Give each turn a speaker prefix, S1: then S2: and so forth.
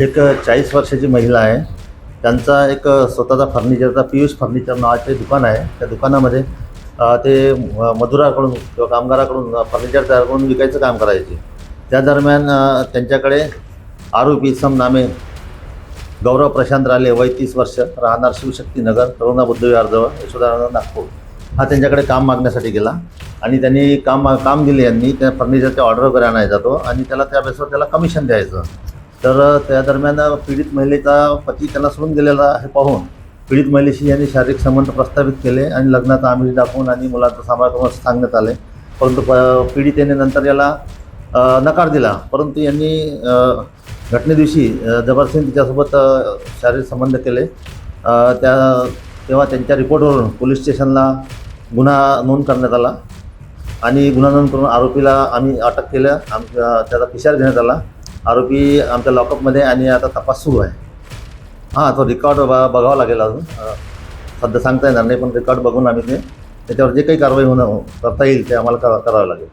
S1: एक 40 वर्षाची महिला आहे. त्यांचा एक स्वतःचा फर्निचरचा पियुष फर्निचर नावाचे दुकान आहे. त्या दुकानामध्ये ते मजुराकडून किंवा कामगाराकडून फर्निचर तयार करून विकायचं काम करायचे. त्या दरम्यान त्यांच्याकडे आरोपी इसम नामे गौरव प्रशांत राले, वय 30 वर्ष, राहणार शिवशक्तीनगर, करुणा बुद्धविहारजवळ, यशोदानगर, नागपूर, हा त्यांच्याकडे काम मागण्यासाठी गेला आणि त्यांनी काम दिले. यांनी त्या फर्निचरच्या ऑर्डर वगैरे आणायचा तो आणि त्याला त्या बेसवर त्याला कमिशन द्यायचं. तर त्या दरम्यान पीडित महिलेचा पती त्याला सोडून गेलेला हे पाहून पीडित महिलेशी यांनी शारीरिक संबंध प्रस्थापित केले आणि लग्नाचा आमिष दाखवून आणि मुलांचा सांभाळ करून सांगण्यात आले. परंतु पीडितेने नंतर याला नकार दिला. परंतु यांनी घटनेदिवशी जबरदस्तीने तिच्यासोबत शारीरिक संबंध केले. तेव्हा त्यांच्या रिपोर्टवरून पोलीस स्टेशनला गुन्हा नोंद करण्यात आला आणि गुन्हा नोंद करून आरोपीला आम्ही अटक केलं. त्याचा पिशार घेण्यात आला. आरोपी आमच्या लॉकअपमध्ये आणि आता तपास सुरू आहे. तो रेकॉर्ड बघावा लागेल. अजून सध्या सांगता येणार नाही, पण रेकॉर्ड बघून आम्ही त्याच्यावर जे काही कारवाई करता येईल ते आम्हाला करावं लागेल.